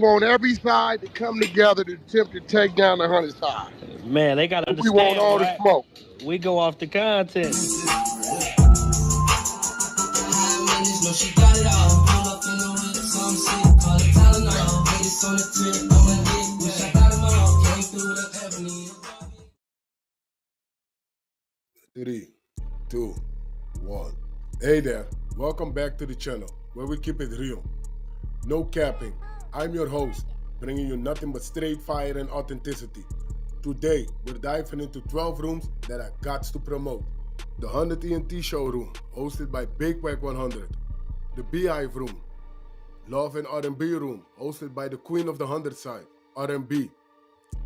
want every side to come together to attempt to take down the 100 side. Man, they gotta We want understand, all the right? smoke. We go off the content. Three, two, one. Hey there, welcome back to the channel where we keep it real. No capping. I'm your host, bringing you nothing but straight fire and authenticity. Today, we're diving into 12 rooms that I got to promote. The 100 ENT showroom, hosted by Big Wack100. The Beehive room. Love and R&B room, hosted by the queen of the 100 side, R&B.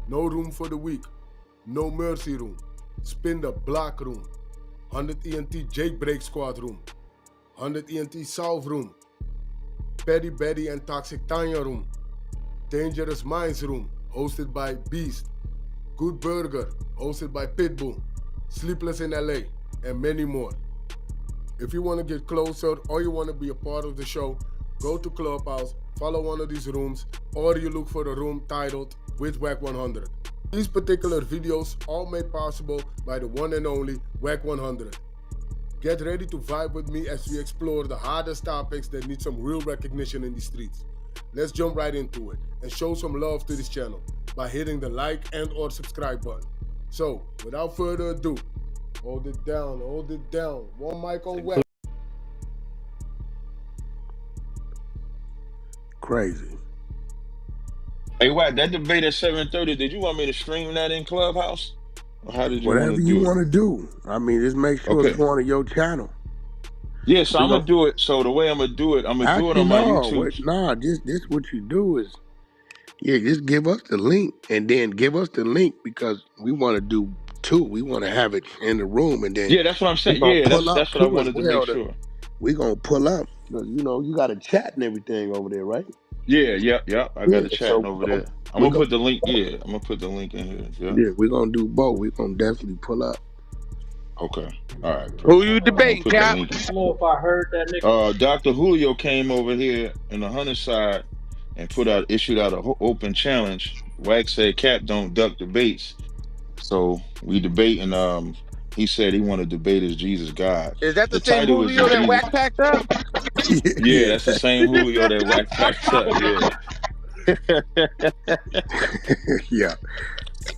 No room for the weak. No mercy room. Spin the block room. 100 ENT Jailbreak Squad room. 100 ENT South room. Petty Betty and Toxic Tanya room. Dangerous Minds room, hosted by Beast. Good Burger, hosted by Pitbull. Sleepless in LA, and many more. If you want to get closer or you want to be a part of the show, go to Clubhouse, follow one of these rooms, or you look for a room titled with Wack100. These particular videos all made possible by the one and only Wack100. Get ready to vibe with me as we explore the hardest topics that need some real recognition in the streets. Let's jump right into it and show some love to this channel by hitting the like and or subscribe button. So, without further ado, hold it down. One mic on Wack. Crazy. Hey, Wack, that debate at 7:30, did you want me to stream that in Clubhouse? Or how did you Whatever want to you do it? want to do. I mean, just make sure it's going to your channel. Yeah, so I'm going to do it. So the way I'm going to do it, I'm going to do it on my YouTube. This what you do is, just give us the link and then give us the link because we want to do two. We want to have it in the room and then. Yeah, that's what I'm saying. Yeah, that's what I wanted to make sure. We're going to pull up. You got a chat and everything over there, right? Yeah. I got the chatting over there. I'm going to put the link. Yeah, I'm going to put the link in here. Yeah, we're going to do both. We're going to definitely pull up. Okay. All right. Who you debating, Cap? I don't know if I heard that nigga. Dr. Julio came over here in the 100 side and issued out an open challenge. Wack said Cap don't duck debates. So we debate, and he said he wanted to debate as Jesus God. Is that the same Julio that Wack packed up? Yeah, that's the same Julio that Wack packed up. Yeah.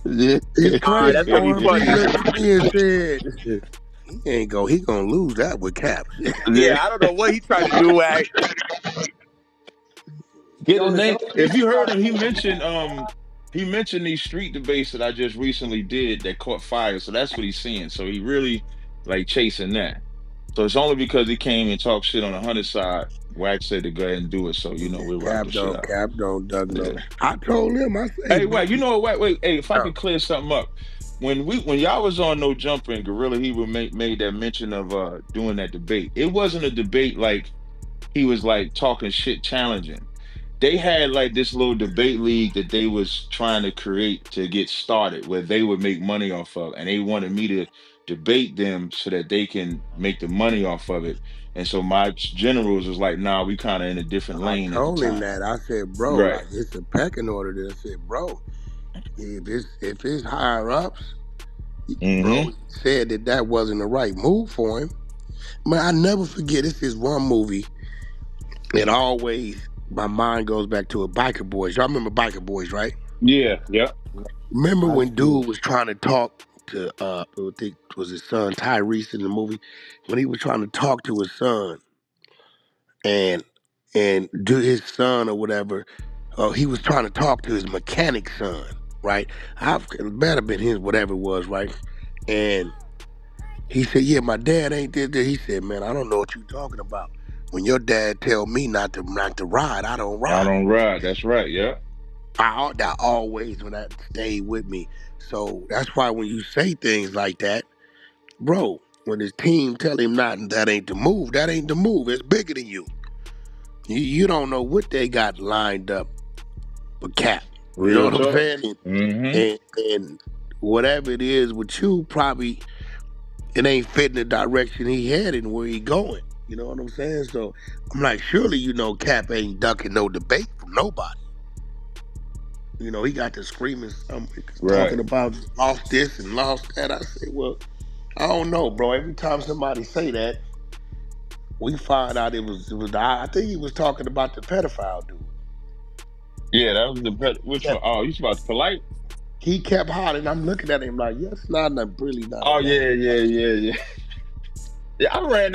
It's crazy. That's gonna be funny. He gonna lose that with Cap. Yeah, I don't know what he tried to do, Wack. Get his name. If you heard him, he mentioned these street debates that I just recently did that caught fire. So that's what he's seeing. So he really like chasing that. So it's only because he came and talked shit on the 100 side. Wack said to go ahead and do it. So we'll rock the shit out. Cap don't duck no. I told him. I said, hey, Wack, you know what? Wait. Hey, if I could clear something up. When y'all was on No Jumper and Gorilla, he made that mention of doing that debate. It wasn't a debate like he was like talking shit challenging. They had like this little debate league that they was trying to create to get started where they would make money off of, and they wanted me to debate them so that they can make the money off of it. And so my generals was like, nah, we kind of in a different lane. I told him that. I said, bro, right. Like, it's a pecking order there. I said, bro, if it's higher ups, bro said that wasn't the right move for him. Man, I never forget, this is one movie that always my mind goes back to Biker Boys. Y'all remember Biker Boys, right? Yeah. Remember when dude was trying to talk to I think it was his son Tyrese in the movie, when he was trying to talk to his son and do his son or whatever, he was trying to talk to his mechanic son, right? It better been his, whatever it was, right? And he said, yeah, my dad ain't did that. He said, man, I don't know what you're talking about. When your dad tell me not to ride, I don't ride. I don't ride. That's right. Yeah. That always when that stayed with me. So that's why when you say things like that, bro, when his team tell him that ain't the move, that ain't the move. It's bigger than you. You don't know what they got lined up for Cap. You know what I'm saying? And whatever it is with you, probably it ain't fitting the direction he headed and where he going. You know what I'm saying? So I'm like, surely Cap ain't ducking no debate from nobody. he got to screaming, Right. talking about lost this and lost that. I said, well, I don't know, bro. Every time somebody say that, we find out it was. I think he was talking about the pedophile dude. Yeah, that was which one? Kept Oh, you about the polite? he kept hollering. I'm looking at him like, yes, really not a Oh name. yeah, yeah, yeah, yeah. Yeah, I ran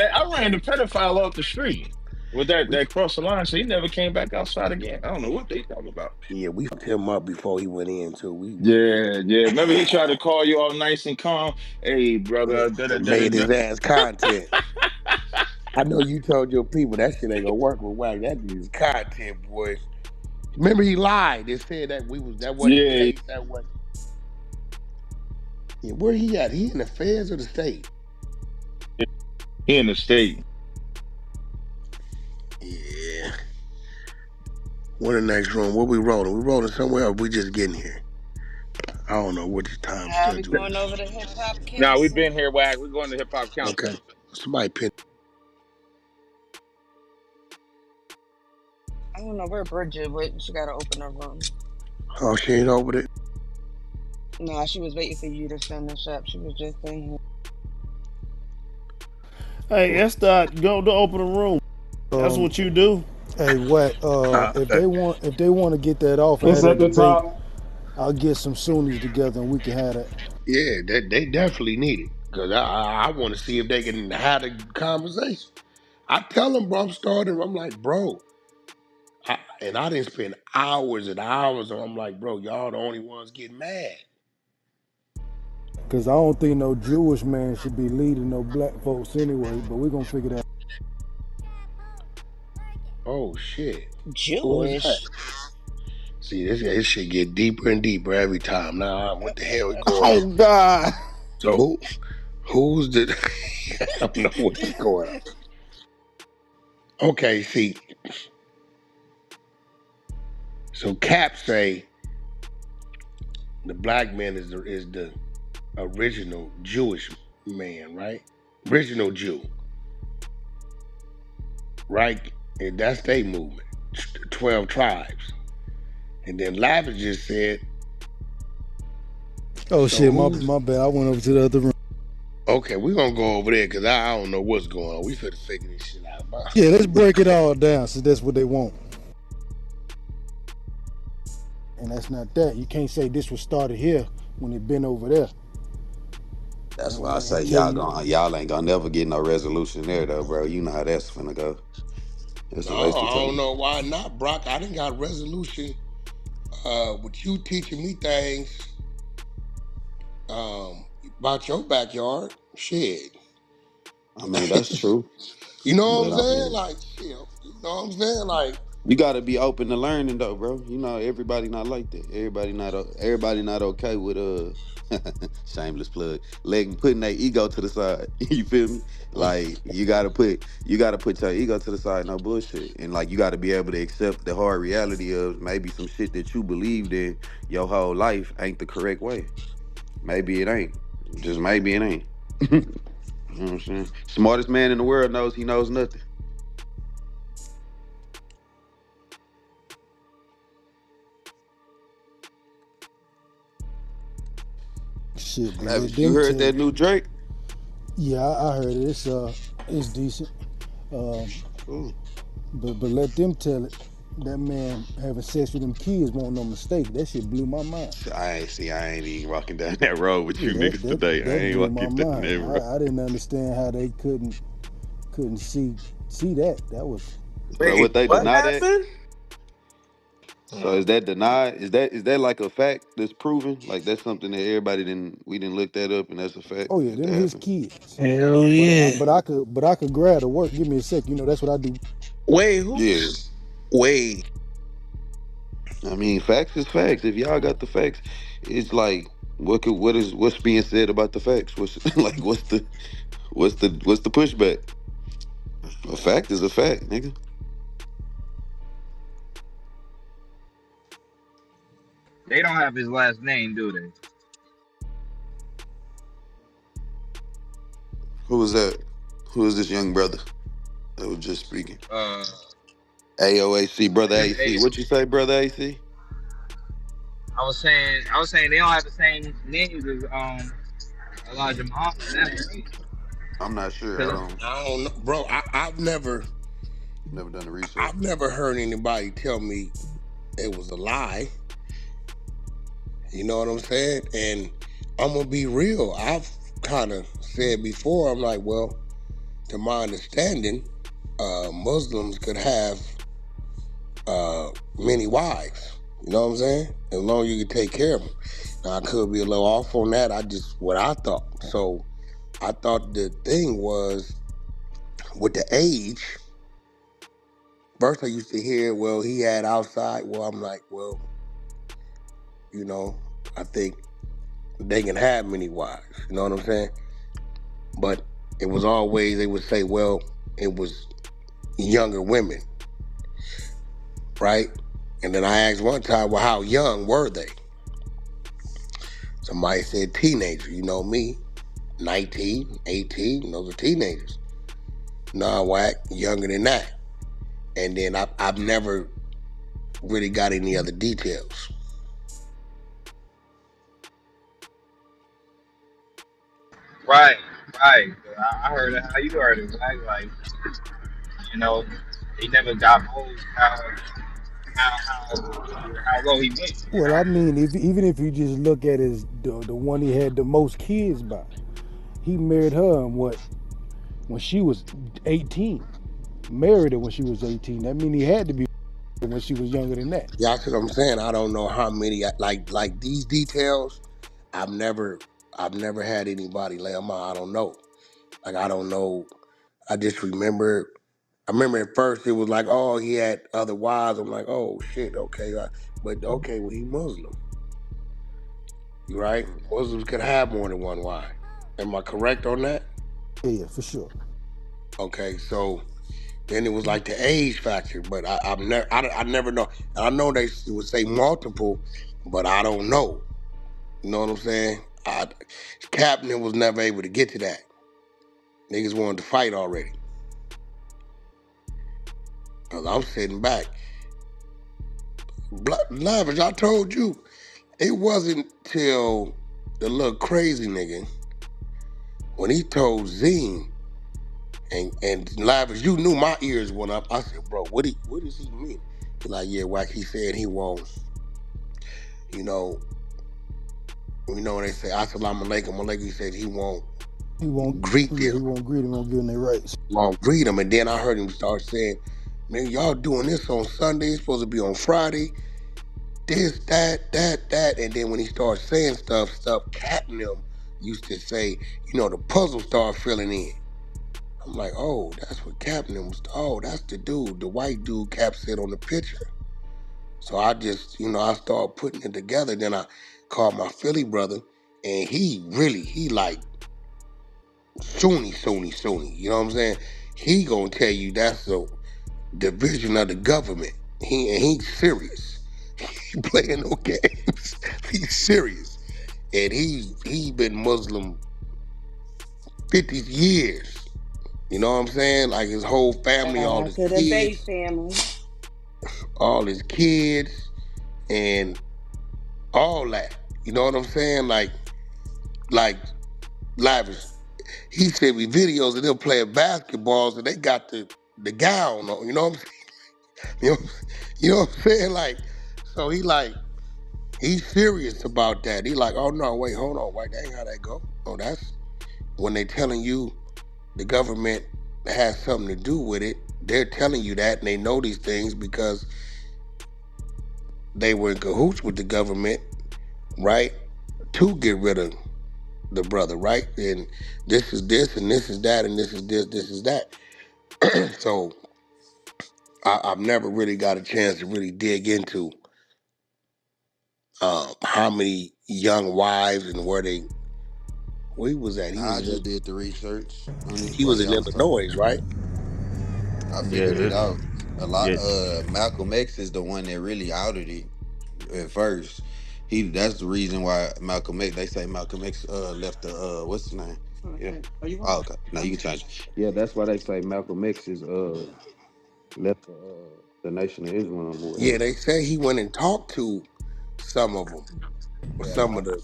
the pedophile off the street with We that cross the line, so he never came back outside again. I don't know what they talking about. Yeah, we fucked him up before he went in too. Yeah, yeah. Remember he tried to call you all nice and calm. Hey, brother. Da, da, And da, da, made da. his ass content. I know you told your people that shit ain't gonna work with Wack. That is content, boy. Remember he lied. They said that wasn't the Yeah, case. That wasn't. Yeah, where he at? He in the feds or the state? he in the state. Yeah. What the next room? What we rolling? We rolling somewhere or we just getting here? I don't know what the time Are we schedule going is. over to Hip Hop Now we've Council? been here, Wag. We're going to Hip Hop Council. Okay. Somebody pin. I don't know where Bridget went. She got to open her room. Oh, she ain't over there. No, she was waiting for you to finish up. She was just in here. Hey, that's not go to open a room. That's what you do. Hey, Wack, if Okay. they want to get that off and It's have at that the debate, top. I'll get some Sunnis together and we can have that. Yeah, they definitely need it because I want to see if they can have a conversation. I tell them, bro, I'm starting. I'm like, bro, and I didn't spend hours and hours. And I'm like, bro, y'all the only ones getting mad. Because I don't think no Jewish man should be leading no black folks anyway, but we're going to figure that out. Oh shit, who was that? Jewish. See, this shit get deeper and deeper every time. Now, what the hell is going on? Oh, God. So who's the? I don't know what's going on. Okay, see, so Cap say the black man is the original Jewish man, right? Original Jew, right? And that's their movement, 12 tribes. And then Lavish just said, Oh, so shit, my who's, bad. I went over to the other room. okay, we're going to go over there because I don't know what's going on. We finna figure this shit out. Yeah, let's break it all down since that's what they want. And that's not that. You can't say this was started here when it been over there. That's why I say Until you, y'all ain't gonna never get no resolution there though, bro. You know how that's finna go. It's No, a waste of I don't time. know why not, Brock. I didn't got resolution with you teaching me things about your backyard. Shit. I mean, that's true. You know what I'm But I saying? mean, Like, shit. You know what I'm saying? Like, you gotta be open to learning though, bro. You know, everybody not like that. Everybody not okay with shameless plug. Letting putting their ego to the side. You feel me? Like you gotta put your ego to the side, no bullshit. And like you gotta be able to accept the hard reality of maybe some shit that you believed in your whole life ain't the correct way. Maybe it ain't. Just maybe it ain't. You know what I'm saying? Smartest man in the world knows he knows nothing. shit, but let Lavish, you them heard tell that it. new Drake? Yeah, I heard it. It's decent. Um, Cool. but let them tell it. That man having sex with them kids won't no mistake. That shit blew my mind. I ain't even walking down that road with Yeah, you niggas today. I that ain't blew my walking down mind. that road. I didn't understand how they couldn't see that. That was So what they What deny that? happened? So is that denied? Is that like a fact that's proven? Like that's something that we didn't look that up and that's a fact oh yeah, that them his happened. kids. Hell But I, yeah. but I could but I could grab the work. Give me a sec. You know that's what I do. Wait, Yeah. wait. I mean facts is facts. If y'all got the facts, it's like what's being said about the facts? What's like what's the pushback? A fact is a fact, nigga. They don't have his last name, do they? Who is that? Who is this young brother that was just speaking? Uh, AOAC, brother this AC. What you say, brother AC? I was saying they don't have the same names as Elijah Muhammad. That's right. I'm not sure. I Cause don't I don't know, bro. never done the research. I've never heard anybody tell me it was a lie. You know what I'm saying? And I'm gonna be real. I've kind of said before. I'm like, well, to my understanding, Muslims could have many wives. You know what I'm saying? As long as you can take care of them. Now, I could be a little off on that. I just what I thought. So I thought the thing was with the age. First, I used to hear, well, he had outside. Well, I'm like, well, you know, I think they can have many wives. You know what I'm saying? But it was always they would say, well, it was younger women, right? And then I asked one time, well, how young were they? Somebody said teenager. You know me, 19, 18, those are teenagers. Nah, Wack, younger than that. And then I've never really got any other details. right, right. I heard it how you heard it. Like you know, they never got hold how low he went. You Well, I know. mean, if even if you just look at his the one he had the most kids by, he married her in what when she was 18. Married her when she was 18. That means he had to be when she was younger than that. Y'all see what I'm saying? I don't know how many, like these details, I've never had anybody lay them out. I don't know. Like, I don't know. I just remember, I remember at first it was like, oh, he had other wives. I'm like, oh, shit, okay. But okay, well, he Muslim, right? Mm. Muslims could have more than one wife. Am I correct on that? Yeah, for sure. Okay, so then it was like the age factor, but I never know. I know they would say multiple, but I don't know. You know what I'm saying? Captain was never able to get to that. Niggas wanted to fight already. Cause I'm sitting back. Lavish, I told you, it wasn't till the little crazy nigga when he told Zine and Lavish, you knew my ears went up. I said, bro, what does he mean? He like, yeah, Wack, he said he won't, you know, when they say Assalamu alaikum, alaikum, he said he won't He won't. greet Yeah, he them. won't greet him. Won't give him their rights. Won't greet them. And then I heard him start saying, man, y'all doing this on Sunday. It's supposed to be on Friday. This, that. And then when he started saying stuff Captain them used to say, the puzzle started filling in. I'm like, oh, that's what Captain was. Oh, that's the dude, the white dude Cap said on the picture. So I just, I started putting it together. Then I called my Philly brother, and he like Sunni. You know what I'm saying? He gonna tell you that's a division of the government. He's serious. He playing no games. He's serious, and he been Muslim 50 years. You know what I'm saying? Like his whole family, Shout out to the Bay family. all his kids, and all that. You know what I'm saying? Like Lavish. He sent me videos of them playing basketballs and they got the gown on. You know what I'm saying? You know, you know what I'm saying? Like, so he's serious about that. He like, oh no, wait, hold on, wait, that ain't how that go. Oh, that's when they telling you the government has something to do with it. They're telling you that, and they know these things because they were in cahoots with the government, right? To get rid of the brother, right? And this is this, and this is that, and this is this is that. So I've never really got a chance to really dig into how many young wives and where he was at. I just did the research on it He while was in y'all was talking. Illinois, right? I Yeah, figured it out. A lot. yeah. Malcolm X is the one that really outed it at first. That's the reason why Malcolm X. They say Malcolm X left the what's his name? Yeah. Oh, okay. No, you can change it. Yeah, that's why they say Malcolm X is left the Nation of Islam or Yeah, whatever. they say he went and talked to some of them, or Yeah, some of Malcolm the.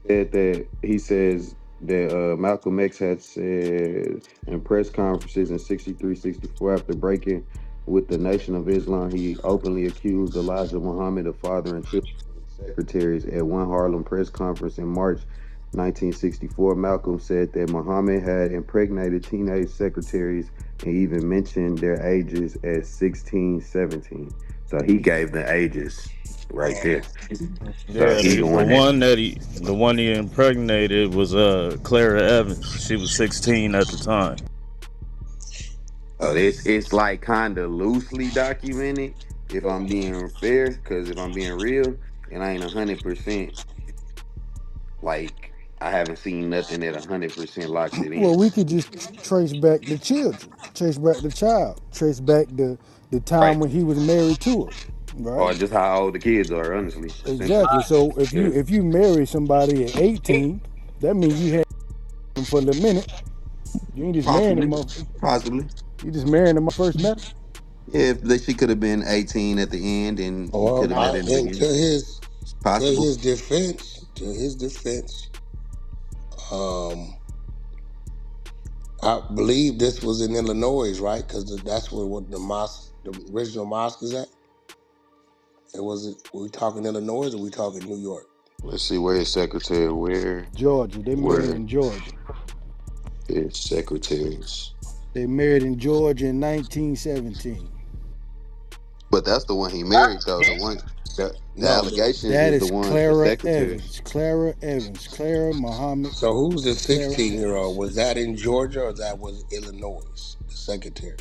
said that he says that Malcolm X had said in press conferences in 63, 64 after breaking with the Nation of Islam, he openly accused Elijah Muhammad of fathering children with secretaries. At one Harlem press conference in March 1964, Malcolm said that Muhammad had impregnated teenage secretaries and even mentioned their ages as 16, 17. So he gave the ages right there. So Yeah, he the one that. the one he impregnated was Clara Evans. She was 16 at the time. Oh, it's like kind of loosely documented. If I'm being fair, because if I'm being real, it ain't 100%. Like I haven't seen nothing that 100% locks it Well, in. we could just trace back the children, trace back the child, trace back the time Right. when he was married to her, right? Or just how old the kids are, honestly. Simple. Exactly. So Yeah. if you marry somebody at 18, that means you had them for a minute. You ain't just marrying Possibly. them. Possibly. You just marrying them first met. Yeah, if she could have been 18 at the end and you Well, could have met her in the and beginning. It's possible. to his defense, um, I believe this was in Illinois, right? Because that's where what the mosque, the original mosque is at. It was. Were we talking Illinois or we talking New York? Let's see where his secretary, Georgia. They married where in Georgia. his secretaries. They married in Georgia in 1917. But that's the one he What? married though. The No. allegations That is the is ones the Clara secretaries. Evans. Clara Evans. Clara Muhammad. So who's the Clara 16-year-old? Evans. Was that in Georgia or that was Illinois? The secretary,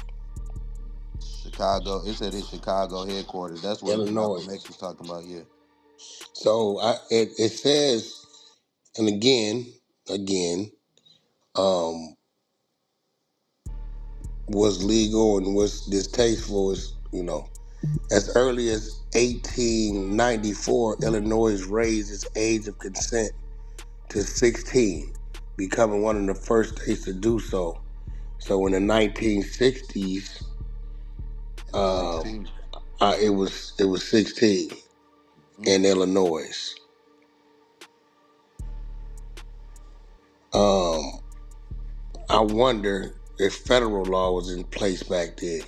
Chicago. It's at his Chicago headquarters. That's what Illinois. Malcolm X was talking about. Yeah. So it says, and again, um, was legal and was distasteful is as early as 1894, Illinois raised its age of consent to 16, becoming one of the first states to do so. So in the 1960s, It was um, 16. it was 16 Mhm. in Illinois. Um, I wonder if federal law was in place back then.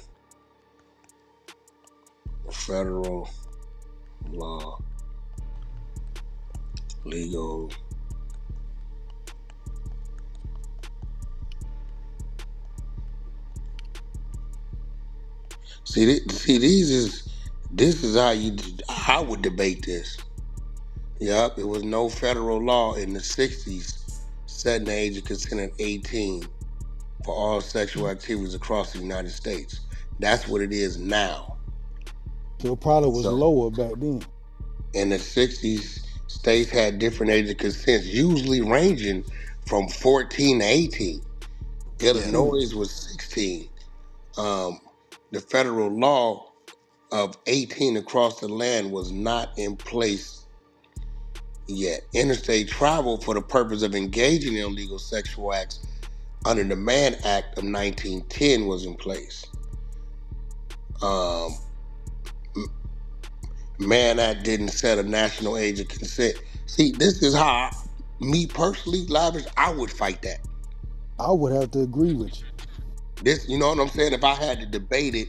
Federal law, legal. See, this is how I would debate this. Yup, it was no federal law in the '60s setting the age of consent at 18 for all sexual activities across the United States. That's what it is now. So it probably was So lower back then. in the '60s, states had different age of consent, usually ranging from 14 to 18. Yeah. Illinois was 16. Um, the federal law of 18 across the land was not in place yet. Interstate travel for the purpose of engaging in illegal sexual acts under the Mann Act of 1910 was in place. Um, Mann Act didn't set a national age of consent. See, this is how me personally, Lavish, I would fight that. I would have to agree with you. This, you know what I'm saying? If I had to debate it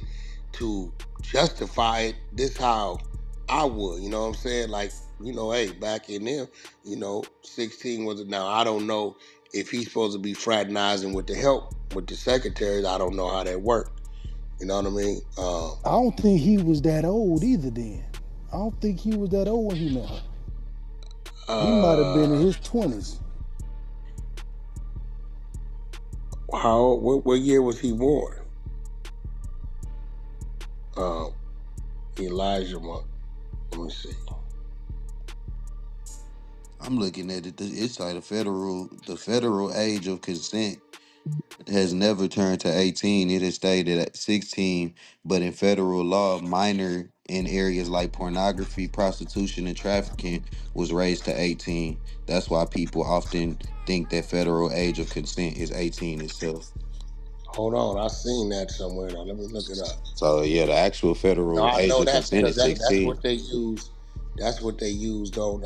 to justify it, this how I would. You know what I'm saying? Like, hey, back in there, 16 was it. Now I don't know if he's supposed to be fraternizing with the help with the secretaries. I don't know how that worked. You know what I mean? I don't think he was that old either then. I don't think he was that old when he met her. He might have been in Uh, his 20s. how? What year was he born? Uh, Elijah Monk. Let me see. I'm looking at it. It's like the federal age of consent has never turned to 18. It has stayed at 16. But in federal law, minor in areas like pornography, prostitution, and trafficking was raised to 18. That's why people often think that federal age of consent is 18 itself. Hold on, I seen that somewhere. Now let me look it up. So yeah, the actual No, federal I age know of that consent because is that's 16. what they use. That's what they used on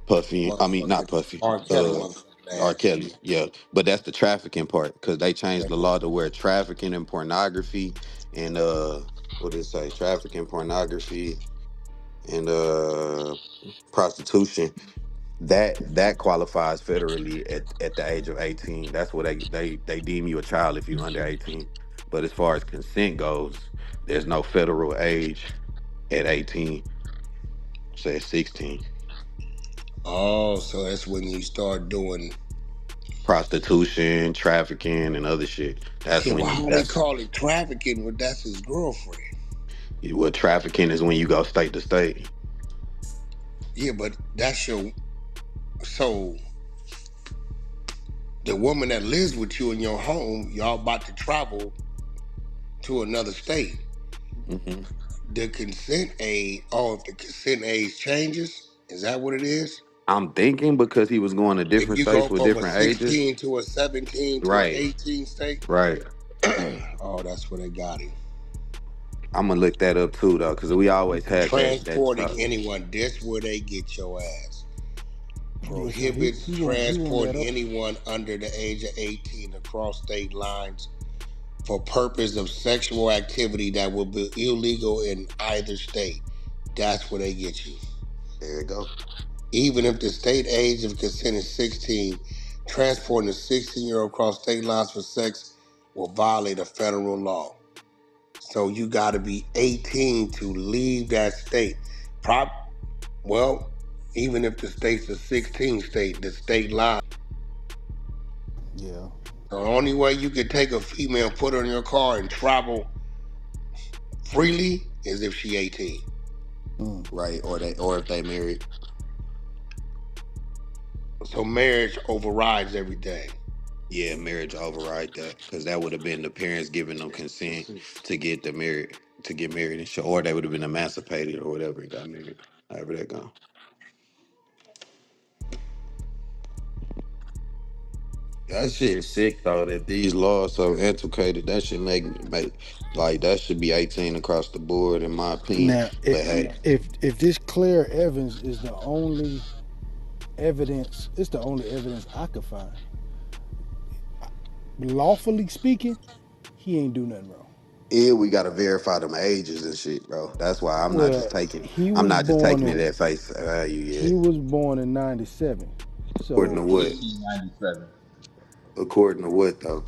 Puffy, I mean not motherfucking Puffy. R. Kelly motherfucking R. ass. Kelly, yeah. But that's the trafficking part because they changed the law to where trafficking and pornography and what did it say? Trafficking, pornography, and prostitution. That qualifies federally at the age of 18. That's what they deem you a child if you're under 18. But as far as consent goes, there's no federal age at 18. Say 16. Oh, so that's when you start doing. Prostitution, trafficking, and other shit. That's Yeah, when well, you. how they That's call it trafficking? Well, that's his girlfriend. what trafficking is when you go state to state. Yeah, but that's your. So the woman that lives with you in your home, y'all about to travel to another state. Hmm. The consent age. Oh, if the consent age changes, is that what it is? I'm thinking because he was going to If different you go states with from a different ages. 16 to a 17 to an Right, 18 state. right. Oh, that's where they got him. I'm gonna look that up too though, because we always had that Transporting talk. anyone, that's where they get your ass. Yeah, so he Prohibits he won't let transporting up. anyone under the age of 18 across state lines for purpose of sexual activity that will be illegal in either state. That's where they get you. There you go. Even if the state age of consent is 16, transporting a 16-year-old across state lines for sex will violate a federal law. So you got to be 18 to leave that state. Prop, well, even if the state's a 16 state, the state line. Yeah. The only way you can take a female, put her in your car, and travel freely is if she 18. Mm. Right, or if they married. So marriage overrides everything. Yeah, marriage override that because that would have been the parents giving them consent to get married and shit, or they would have been emancipated or whatever and got married. However that go. That shit is sick though. That these laws so antiquated. That should make like that should be 18 across the board in my opinion. Now, But hey, if this Claire Evans is the only evidence, it's the only evidence I could find. Lawfully speaking, he ain't do nothing wrong. yeah, we gotta verify them ages and shit, bro. That's why Well, he I'm was not just born taking it in at face value he yet. was born in '97, According so to what? 1997. According to what though?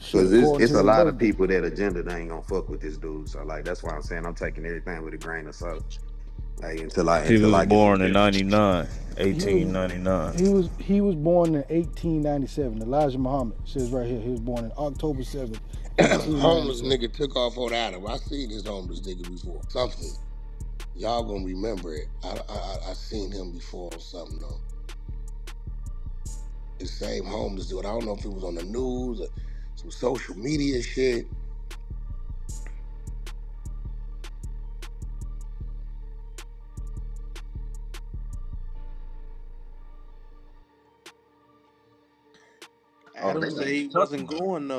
shit. Because According it's to a his lot of birthday, people that agenda they ain't gonna fuck with this dude. So like that's why I'm saying I'm taking everything with a grain of salt. Like He until was I get some born in different. 99, he was 1899. he was born in 1897. Elijah Muhammad says right here he was born in October 7th, Homeless 1897. nigga took off on Adam. I seen this homeless nigga before. Something. Y'all gonna remember it. I seen him before on something though. The same homeless dude. I don't know if it was on the news or some social media shit. Oh, Adam they said know he what you're wasn't talking about. going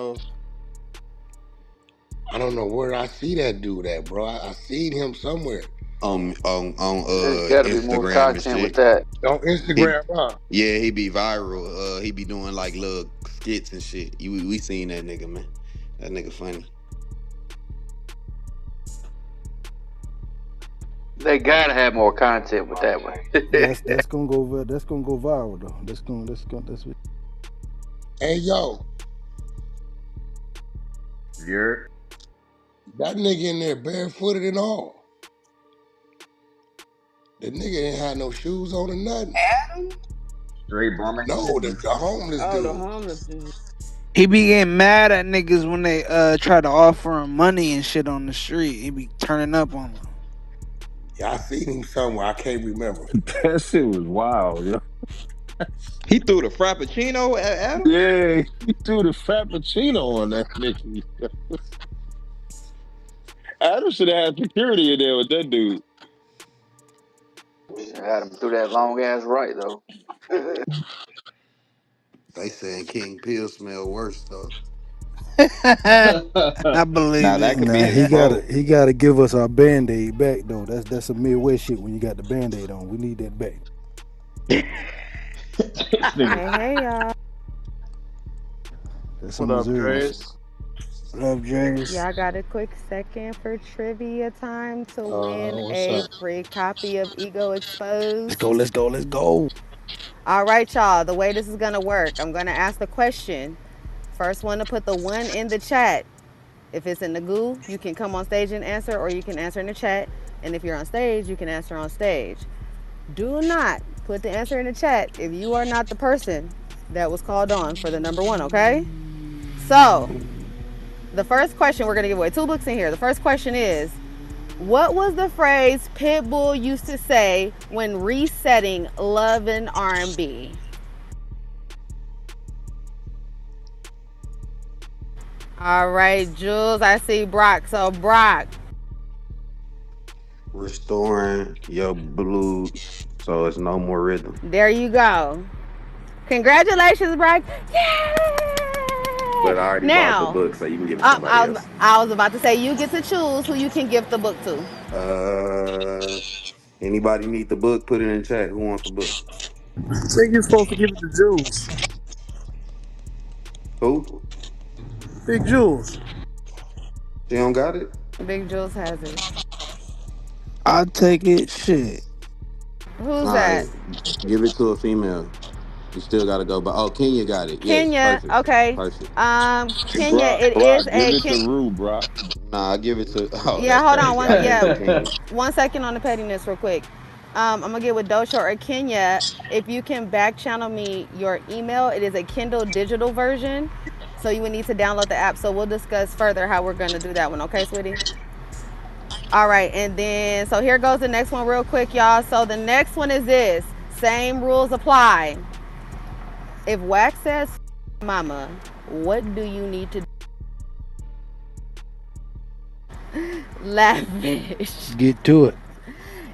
I don't know where I see that dude at, bro. I seen him somewhere. on There's got to be more Instagram and content with shit. that. On He Instagram, huh? yeah, he be viral. He be doing like little skits and shit. We seen that nigga, man. That nigga funny. They got to have more content with that one. That's gonna go that's gonna go viral though. That's what. Hey yo, You're that nigga in there barefooted and all. The nigga didn't have no shoes on or nothing. Adam? straight bumming No, shit. the homeless Oh, the dude. homeless dude. He be getting mad at niggas when they try to offer him money and shit on the street. He be turning up on them. Yeah, I seen him somewhere. I can't remember. That shit was wild, yo. He threw the frappuccino at Adam. Yeah, he threw the frappuccino on that nigga. Adam should have had security in there with that dude. Adam threw that long ass right though. They saying King Pill smell worse though. I Now believe that it. could be Nah, his quote. he gotta give us our band-aid back though. That's some Midwest shit when you got the band-aid on. We need that back. This nigga. Hey, hey, y'all. That's What some up, Missouri shit. Dre's? What up, Jace? Y'all got a quick second for trivia time to win What's a up? free copy of Ego Let's Exposed? go, let's go, let's go. All right, y'all. The way this is gonna work, I'm gonna ask the question. First one to put the one in the chat. If it's in the goo, you can come on stage and answer, or you can answer in the chat. And if you're on stage, you can answer on stage. Do not put the answer in the chat if you are not the person that was called on for the number one, okay? So, the first question, we're gonna give away 2 books in here. The first question is, what was the phrase Pitbull used to say when resetting Love and R&B? All right, Jules, I see Brock. So, Brock, Restoring your blues so it's no more rhythm. there you go. Congratulations, Brock. But I Yay! already bought the Now, book, so you can give it to somebody else. I was about to say you get to choose who you can give the book to. Uh, Anybody need the book? Put it in chat. Who wants the book? I think you're supposed to give it to Jules. Who? Big Jules. She don't got it? Big Jules has it. I'll take it. Shit. Who's All that? right, give it to a female. You still gotta go. But oh, Kenya got it. Yes, Kenya. perfect, Okay. perfect. Kenya, Brock, it is Brock, give a it to Rue, Brock. Nah, I give it to. Oh, Yeah, that's hold on. crazy. I give it to Yeah, Kenya. 1 second on the pettiness, real quick. I'm gonna get with Dosha or Kenya. If you can back channel me your email, it is a Kindle digital version, so you would need to download the app. So we'll discuss further how we're gonna do that one. Okay, sweetie? All right, and then so here goes the next one, real quick, y'all. So the next one is this. Same rules apply. If Wax says mama, what do you need to lavish? Get to it.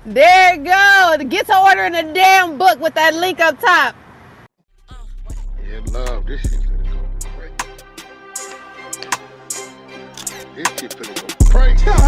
There you go. Get to ordering a damn book with that link up top. Yeah, love. This shit finna go crazy. This shit finna go crazy.